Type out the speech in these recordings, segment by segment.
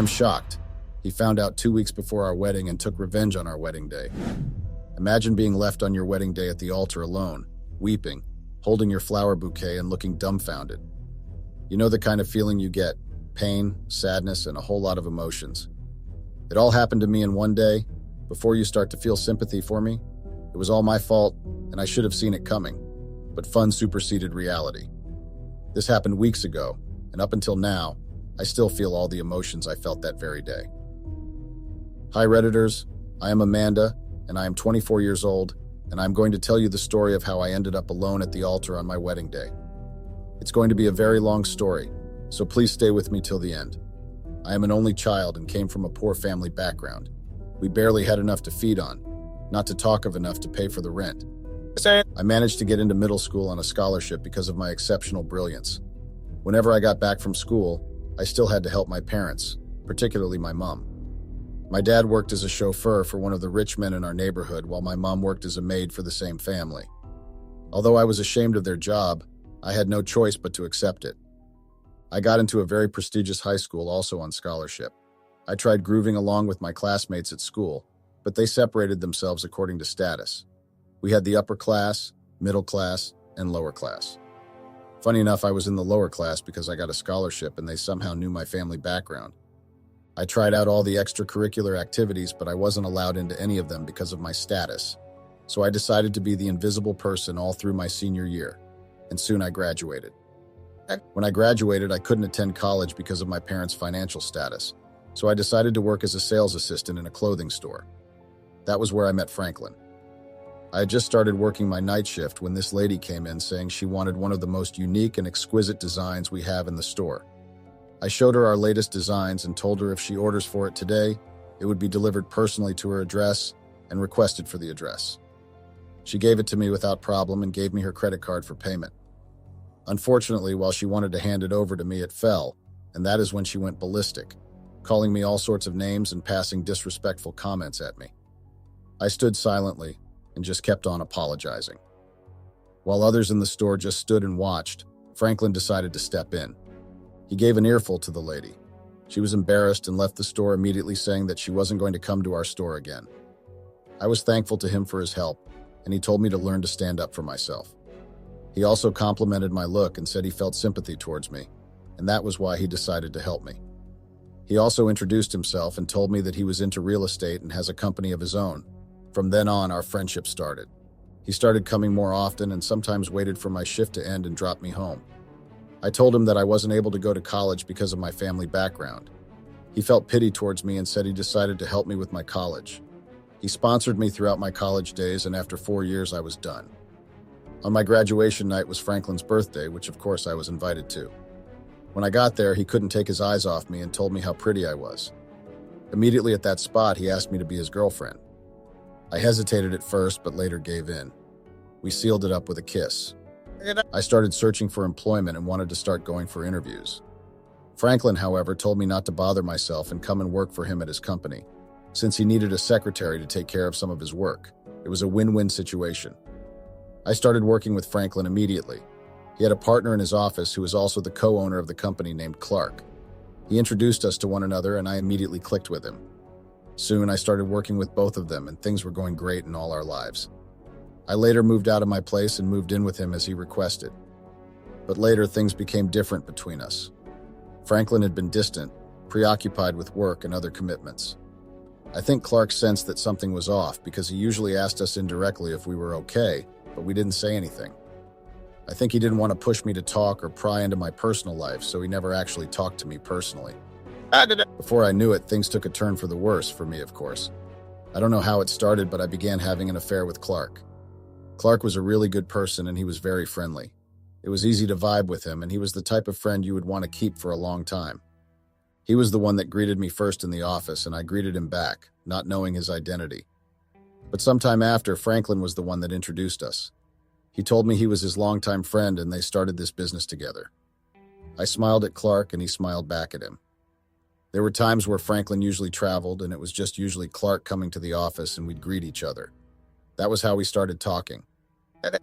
am shocked. He found out 2 weeks before our wedding and took revenge on our wedding day. Imagine being left on your wedding day at the altar alone, weeping, holding your flower bouquet and looking dumbfounded. You know the kind of feeling you get: pain, sadness, and a whole lot of emotions. It all happened to me in one day. Before you start to feel sympathy for me, it was all my fault, and I should have seen it coming. But fun superseded reality. This happened weeks ago, and up until now, I still feel all the emotions I felt that very day. Hi Redditors, I am Amanda, and I am 24 years old, and I'm going to tell you the story of how I ended up alone at the altar on my wedding day. It's going to be a very long story, so please stay with me till the end. I am an only child and came from a poor family background. We barely had enough to feed on, not to talk of enough to pay for the rent. I managed to get into middle school on a scholarship because of my exceptional brilliance. Whenever I got back from school, I still had to help my parents, particularly my mom. My dad worked as a chauffeur for one of the rich men in our neighborhood, while my mom worked as a maid for the same family. Although I was ashamed of their job, I had no choice but to accept it. I got into a very prestigious high school also on scholarship. I tried grooving along with my classmates at school, but they separated themselves according to status. We had the upper class, middle class, and lower class. Funny enough, I was in the lower class because I got a scholarship and they somehow knew my family background. I tried out all the extracurricular activities, but I wasn't allowed into any of them because of my status. So I decided to be the invisible person all through my senior year, and soon I graduated. When I graduated, I couldn't attend college because of my parents' financial status, so I decided to work as a sales assistant in a clothing store. That was where I met Franklin. I had just started working my night shift when this lady came in saying she wanted one of the most unique and exquisite designs we have in the store. I showed her our latest designs and told her if she orders for it today, it would be delivered personally to her address and requested for the address. She gave it to me without problem and gave me her credit card for payment. Unfortunately, while she wanted to hand it over to me, it fell, and that is when she went ballistic, calling me all sorts of names and passing disrespectful comments at me. I stood silently and just kept on apologizing. While others in the store just stood and watched, Franklin decided to step in. He gave an earful to the lady. She was embarrassed and left the store immediately, saying that she wasn't going to come to our store again. I was thankful to him for his help, and he told me to learn to stand up for myself. He also complimented my look and said he felt sympathy towards me, and that was why he decided to help me. He also introduced himself and told me that he was into real estate and has a company of his own. From then on, our friendship started. He started coming more often and sometimes waited for my shift to end and dropped me home. I told him that I wasn't able to go to college because of my family background. He felt pity towards me and said he decided to help me with my college. He sponsored me throughout my college days, and after 4 years, I was done. On my graduation night was Franklin's birthday, which of course I was invited to. When I got there, he couldn't take his eyes off me and told me how pretty I was. Immediately at that spot, he asked me to be his girlfriend. I hesitated at first, but later gave in. We sealed it up with a kiss. I started searching for employment and wanted to start going for interviews. Franklin, however, told me not to bother myself and come and work for him at his company, since he needed a secretary to take care of some of his work. It was a win-win situation. I started working with Franklin immediately. He had a partner in his office who was also the co-owner of the company named Clark. He introduced us to one another and I immediately clicked with him. Soon I started working with both of them and things were going great in all our lives. I later moved out of my place and moved in with him as he requested. But later things became different between us. Franklin had been distant, preoccupied with work and other commitments. I think Clark sensed that something was off because he usually asked us indirectly if we were okay, but we didn't say anything. I think he didn't want to push me to talk or pry into my personal life, so he never actually talked to me personally. Before I knew it, things took a turn for the worse for me, of course. I don't know how it started, but I began having an affair with Clark. Clark was a really good person and he was very friendly. It was easy to vibe with him, and he was the type of friend you would want to keep for a long time. He was the one that greeted me first in the office, and I greeted him back, not knowing his identity. But sometime after, Franklin was the one that introduced us. He told me he was his longtime friend and they started this business together. I smiled at Clark and he smiled back at him. There were times where Franklin usually traveled, and it was just usually Clark coming to the office and we'd greet each other. That was how we started talking.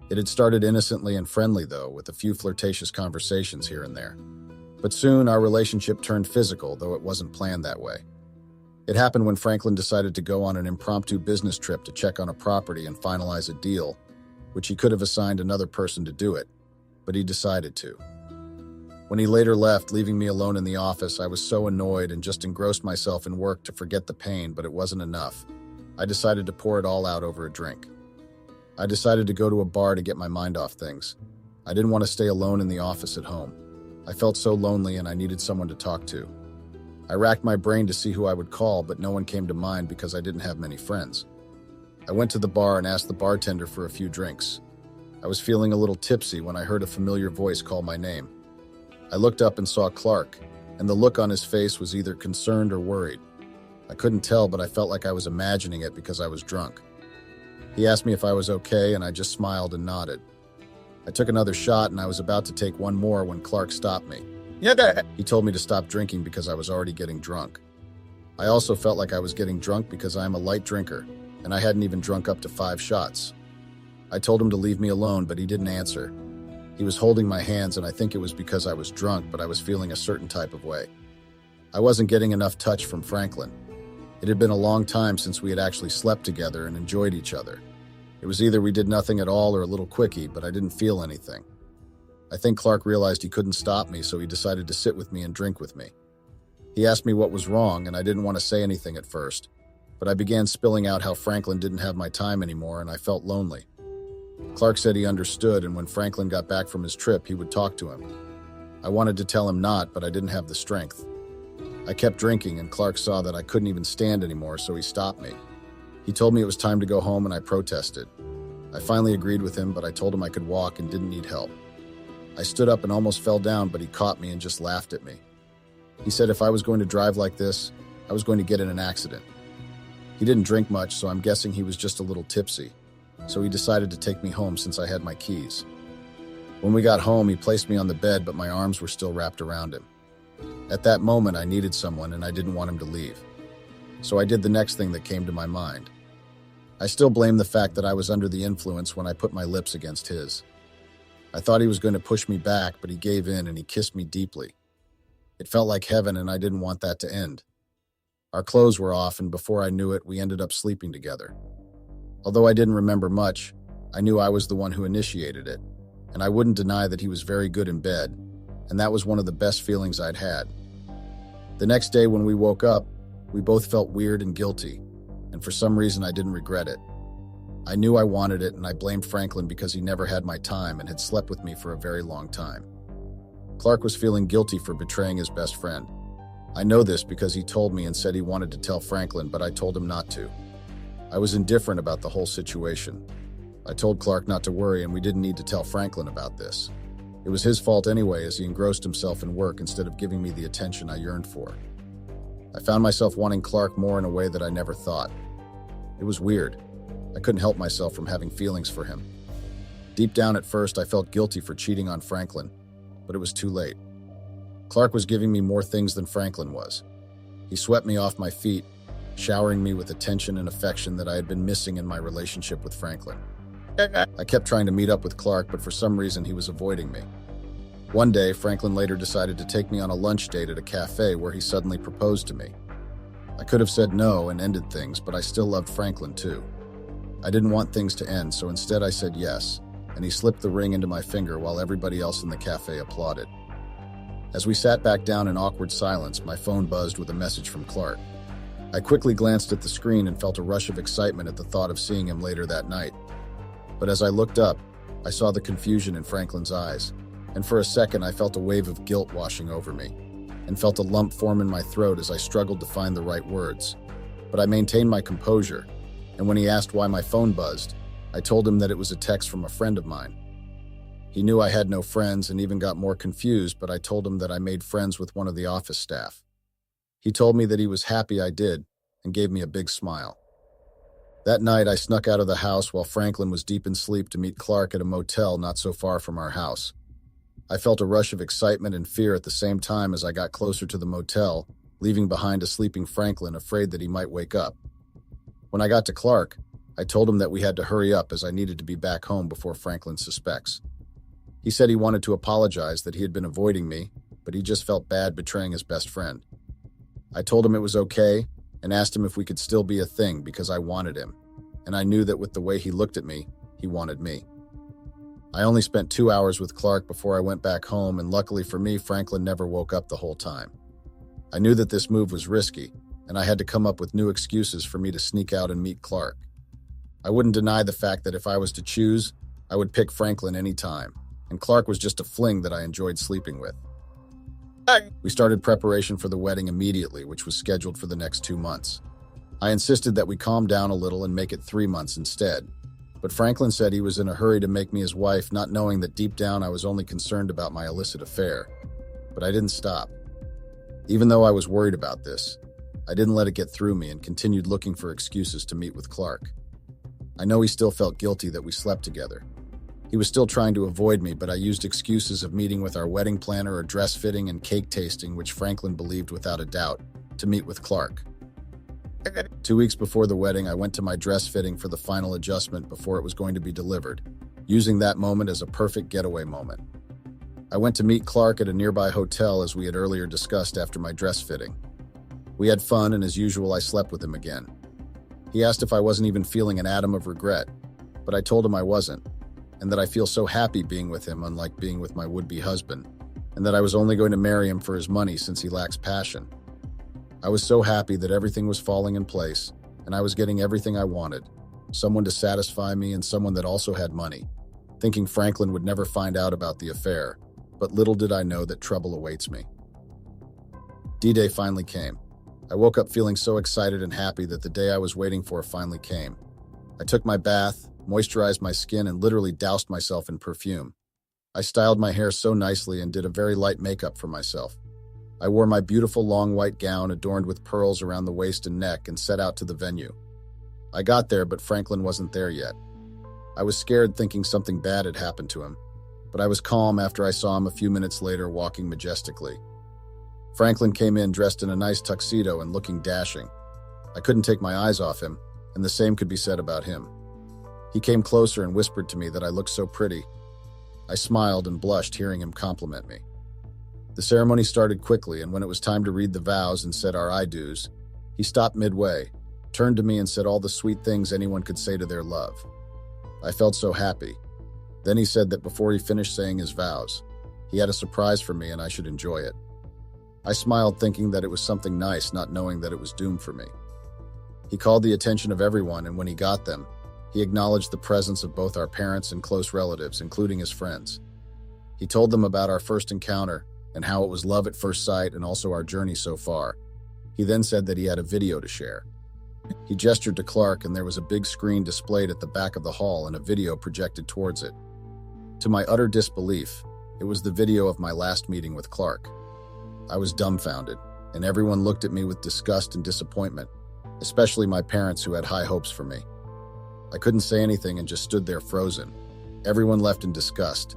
It had started innocently and friendly, though, with a few flirtatious conversations here and there. But soon our relationship turned physical, though it wasn't planned that way. It happened when Franklin decided to go on an impromptu business trip to check on a property and finalize a deal, which he could have assigned another person to do it, but he decided to. When he later left, leaving me alone in the office, I was so annoyed and just engrossed myself in work to forget the pain, but it wasn't enough. I decided to pour it all out over a drink. I decided to go to a bar to get my mind off things. I didn't want to stay alone in the office at home. I felt so lonely and I needed someone to talk to. I racked my brain to see who I would call, but no one came to mind because I didn't have many friends. I went to the bar and asked the bartender for a few drinks. I was feeling a little tipsy when I heard a familiar voice call my name. I looked up and saw Clark, and the look on his face was either concerned or worried. I couldn't tell, but I felt like I was imagining it because I was drunk. He asked me if I was okay, and I just smiled and nodded. I took another shot, and I was about to take one more when Clark stopped me. He told me to stop drinking because I was already getting drunk. I also felt like I was getting drunk because I am a light drinker, and I hadn't even drunk up to 5 shots. I told him to leave me alone, but he didn't answer. He was holding my hands, and I think it was because I was drunk, but I was feeling a certain type of way. I wasn't getting enough touch from Franklin. It had been a long time since we had actually slept together and enjoyed each other. It was either we did nothing at all or a little quickie, but I didn't feel anything. I think Clark realized he couldn't stop me, so he decided to sit with me and drink with me. He asked me what was wrong, and I didn't want to say anything at first, but I began spilling out how Franklin didn't have my time anymore and I felt lonely. Clark said he understood, and when Franklin got back from his trip, he would talk to him. I wanted to tell him not, but I didn't have the strength. I kept drinking, and Clark saw that I couldn't even stand anymore, so he stopped me. He told me it was time to go home, and I protested. I finally agreed with him, but I told him I could walk and didn't need help. I stood up and almost fell down, but he caught me and just laughed at me. He said if I was going to drive like this, I was going to get in an accident. He didn't drink much, so I'm guessing he was just a little tipsy. So he decided to take me home since I had my keys. When we got home, he placed me on the bed, but my arms were still wrapped around him. At that moment, I needed someone, and I didn't want him to leave. So I did the next thing that came to my mind. I still blame the fact that I was under the influence when I put my lips against his. I thought he was going to push me back, but he gave in and he kissed me deeply. It felt like heaven, and I didn't want that to end. Our clothes were off, and before I knew it, we ended up sleeping together. Although I didn't remember much, I knew I was the one who initiated it, and I wouldn't deny that he was very good in bed, and that was one of the best feelings I'd had. The next day when we woke up, we both felt weird and guilty, and for some reason I didn't regret it. I knew I wanted it, and I blamed Franklin because he never had my time and had slept with me for a very long time. Clark was feeling guilty for betraying his best friend. I know this because he told me and said he wanted to tell Franklin, but I told him not to. I was indifferent about the whole situation. I told Clark not to worry, and we didn't need to tell Franklin about this. It was his fault anyway, as he engrossed himself in work instead of giving me the attention I yearned for. I found myself wanting Clark more in a way that I never thought. It was weird. I couldn't help myself from having feelings for him. Deep down at first, I felt guilty for cheating on Franklin, but it was too late. Clark was giving me more things than Franklin was. He swept me off my feet, showering me with attention and affection that I had been missing in my relationship with Franklin. I kept trying to meet up with Clark, but for some reason he was avoiding me. One day, Franklin later decided to take me on a lunch date at a cafe where he suddenly proposed to me. I could have said no and ended things, but I still loved Franklin too. I didn't want things to end, so instead I said yes, and he slipped the ring into my finger while everybody else in the cafe applauded. As we sat back down in awkward silence, my phone buzzed with a message from Clark. I quickly glanced at the screen and felt a rush of excitement at the thought of seeing him later that night. But as I looked up, I saw the confusion in Franklin's eyes, and for a second I felt a wave of guilt washing over me, and felt a lump form in my throat as I struggled to find the right words. But I maintained my composure, and when he asked why my phone buzzed, I told him that it was a text from a friend of mine. He knew I had no friends and even got more confused, but I told him that I made friends with one of the office staff. He told me that he was happy I did and gave me a big smile. That night, I snuck out of the house while Franklin was deep in sleep to meet Clark at a motel not so far from our house. I felt a rush of excitement and fear at the same time as I got closer to the motel, leaving behind a sleeping Franklin, afraid that he might wake up. When I got to Clark, I told him that we had to hurry up as I needed to be back home before Franklin suspects. He said he wanted to apologize, that he had been avoiding me, but he just felt bad betraying his best friend. I told him it was okay and asked him if we could still be a thing because I wanted him, and I knew that with the way he looked at me, he wanted me. I only spent 2 hours with Clark before I went back home, and luckily for me, Franklin never woke up the whole time. I knew that this move was risky, and I had to come up with new excuses for me to sneak out and meet Clark. I wouldn't deny the fact that if I was to choose, I would pick Franklin any time, and Clark was just a fling that I enjoyed sleeping with. We started preparation for the wedding immediately, which was scheduled for the next 2 months. I insisted that we calm down a little and make it 3 months instead, but Franklin said he was in a hurry to make me his wife, not knowing that deep down I was only concerned about my illicit affair. But I didn't stop. Even though I was worried about this, I didn't let it get through me and continued looking for excuses to meet with Clark. I know he still felt guilty that we slept together. He was still trying to avoid me, but I used excuses of meeting with our wedding planner or dress fitting and cake tasting, which Franklin believed without a doubt, to meet with Clark. 2 weeks before the wedding, I went to my dress fitting for the final adjustment before it was going to be delivered, using that moment as a perfect getaway moment. I went to meet Clark at a nearby hotel as we had earlier discussed after my dress fitting. We had fun, and as usual, I slept with him again. He asked if I wasn't even feeling an atom of regret, but I told him I wasn't, and that I feel so happy being with him, unlike being with my would-be husband, and that I was only going to marry him for his money since he lacks passion. I was so happy that everything was falling in place, and I was getting everything I wanted, someone to satisfy me and someone that also had money, thinking Franklin would never find out about the affair, but little did I know that trouble awaits me. D-Day finally came. I woke up feeling so excited and happy that the day I was waiting for finally came. I took my bath, moisturized my skin, and literally doused myself in perfume. I styled my hair so nicely and did a very light makeup for myself. I wore my beautiful long white gown adorned with pearls around the waist and neck and set out to the venue. I got there, but Franklin wasn't there yet. I was scared, thinking something bad had happened to him, but I was calm after I saw him a few minutes later walking majestically. Franklin came in dressed in a nice tuxedo and looking dashing. I couldn't take my eyes off him, and the same could be said about him. He came closer and whispered to me that I looked so pretty. I smiled and blushed hearing him compliment me. The ceremony started quickly, and when it was time to read the vows and said our I do's, he stopped midway, turned to me and said all the sweet things anyone could say to their love. I felt so happy. Then he said that before he finished saying his vows, he had a surprise for me and I should enjoy it. I smiled, thinking that it was something nice, not knowing that it was doomed for me. He called the attention of everyone, and when he got them, he acknowledged the presence of both our parents and close relatives, including his friends. He told them about our first encounter and how it was love at first sight, and also our journey so far. He then said that he had a video to share. He gestured to Clark, and there was a big screen displayed at the back of the hall and a video projected towards it. To my utter disbelief, it was the video of my last meeting with Clark. I was dumbfounded, and everyone looked at me with disgust and disappointment, especially my parents who had high hopes for me. I couldn't say anything and just stood there frozen. Everyone left in disgust,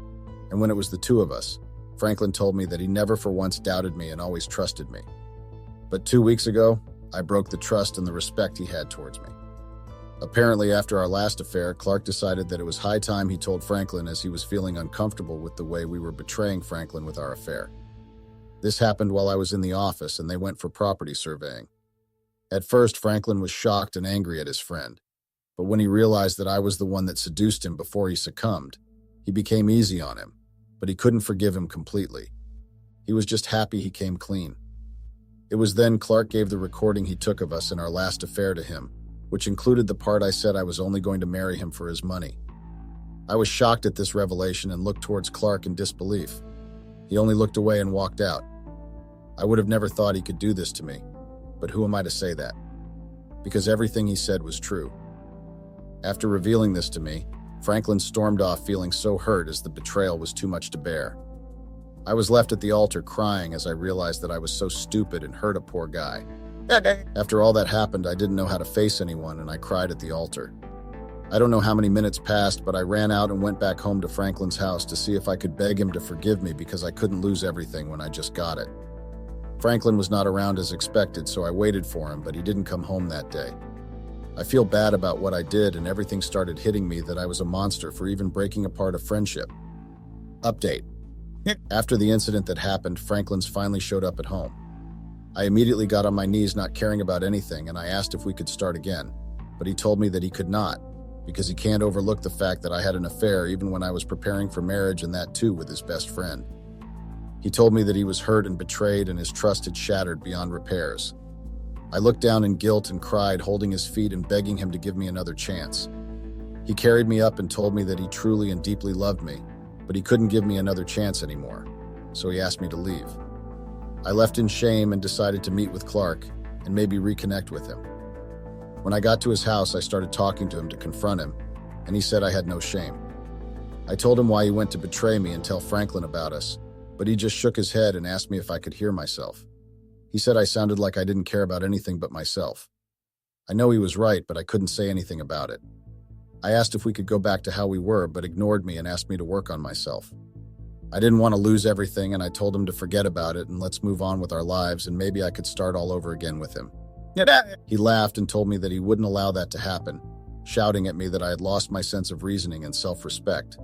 and when it was the two of us, Franklin told me that he never for once doubted me and always trusted me. But 2 weeks ago, I broke the trust and the respect he had towards me. Apparently, after our last affair, Clark decided that it was high time he told Franklin, as he was feeling uncomfortable with the way we were betraying Franklin with our affair. This happened while I was in the office and they went for property surveying. At first, Franklin was shocked and angry at his friend, but when he realized that I was the one that seduced him before he succumbed, he became easy on him, but he couldn't forgive him completely. He was just happy he came clean. It was then Clark gave the recording he took of us in our last affair to him, which included the part I said I was only going to marry him for his money. I was shocked at this revelation and looked towards Clark in disbelief. He only looked away and walked out. I would have never thought he could do this to me, but who am I to say that? Because everything he said was true. After revealing this to me, Franklin stormed off feeling so hurt as the betrayal was too much to bear. I was left at the altar crying as I realized that I was so stupid and hurt a poor guy. After all that happened, I didn't know how to face anyone, and I cried at the altar. I don't know how many minutes passed, but I ran out and went back home to Franklin's house to see if I could beg him to forgive me, because I couldn't lose everything when I just got it. Franklin was not around as expected, so I waited for him, but he didn't come home that day. I feel bad about what I did, and everything started hitting me that I was a monster for even breaking apart a friendship. Update. After the incident that happened, Franklin's finally showed up at home. I immediately got on my knees, not caring about anything, and I asked if we could start again, but he told me that he could not, because he can't overlook the fact that I had an affair even when I was preparing for marriage, and that too with his best friend. He told me that he was hurt and betrayed and his trust had shattered beyond repairs. I looked down in guilt and cried, holding his feet and begging him to give me another chance. He carried me up and told me that he truly and deeply loved me, but he couldn't give me another chance anymore, so he asked me to leave. I left in shame and decided to meet with Clark and maybe reconnect with him. When I got to his house, I started talking to him to confront him, and he said I had no shame. I told him why he went to betray me and tell Franklin about us, but he just shook his head and asked me if I could hear myself. He said I sounded like I didn't care about anything but myself. I know he was right, but I couldn't say anything about it. I asked if we could go back to how we were, but ignored me and asked me to work on myself. I didn't want to lose everything, and I told him to forget about it and let's move on with our lives, and maybe I could start all over again with him. He laughed and told me that he wouldn't allow that to happen, shouting at me that I had lost my sense of reasoning and self-respect.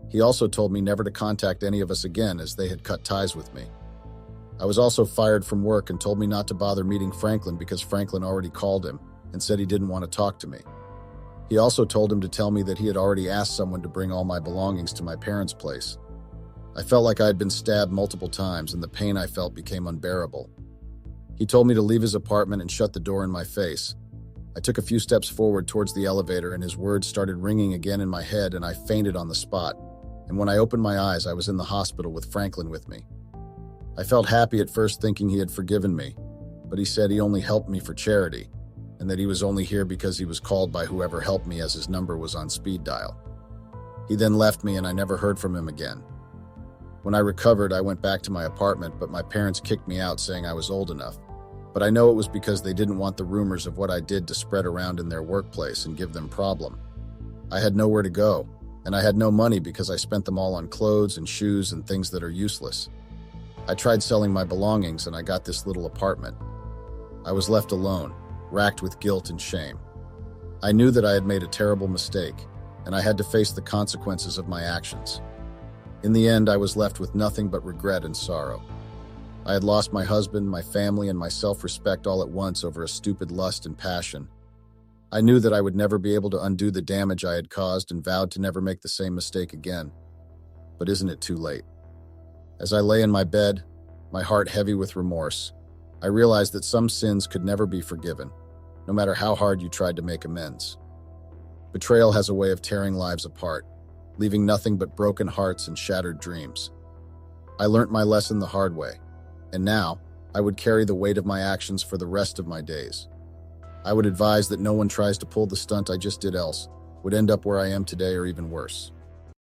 He also told me never to contact any of us again, as they had cut ties with me. I was also fired from work and told me not to bother meeting Franklin because Franklin already called him and said he didn't want to talk to me. He also told him to tell me that he had already asked someone to bring all my belongings to my parents' place. I felt like I had been stabbed multiple times, and the pain I felt became unbearable. He told me to leave his apartment and shut the door in my face. I took a few steps forward towards the elevator, and his words started ringing again in my head, and I fainted on the spot. And when I opened my eyes, I was in the hospital with Franklin with me. I felt happy at first, thinking he had forgiven me, but he said he only helped me for charity, and that he was only here because he was called by whoever helped me, as his number was on speed dial. He then left me, and I never heard from him again. When I recovered, I went back to my apartment, but my parents kicked me out, saying I was old enough. But I know it was because they didn't want the rumors of what I did to spread around in their workplace and give them problem. I had nowhere to go, and I had no money because I spent them all on clothes and shoes and things that are useless. I tried selling my belongings, and I got this little apartment. I was left alone, racked with guilt and shame. I knew that I had made a terrible mistake, and I had to face the consequences of my actions. In the end, I was left with nothing but regret and sorrow. I had lost my husband, my family, and my self-respect all at once over a stupid lust and passion. I knew that I would never be able to undo the damage I had caused and vowed to never make the same mistake again. But isn't it too late? As I lay in my bed, my heart heavy with remorse, I realized that some sins could never be forgiven, no matter how hard you tried to make amends. Betrayal has a way of tearing lives apart, leaving nothing but broken hearts and shattered dreams. I learnt my lesson the hard way, and now I would carry the weight of my actions for the rest of my days. I would advise that no one tries to pull the stunt I just did, else would end up where I am today or even worse.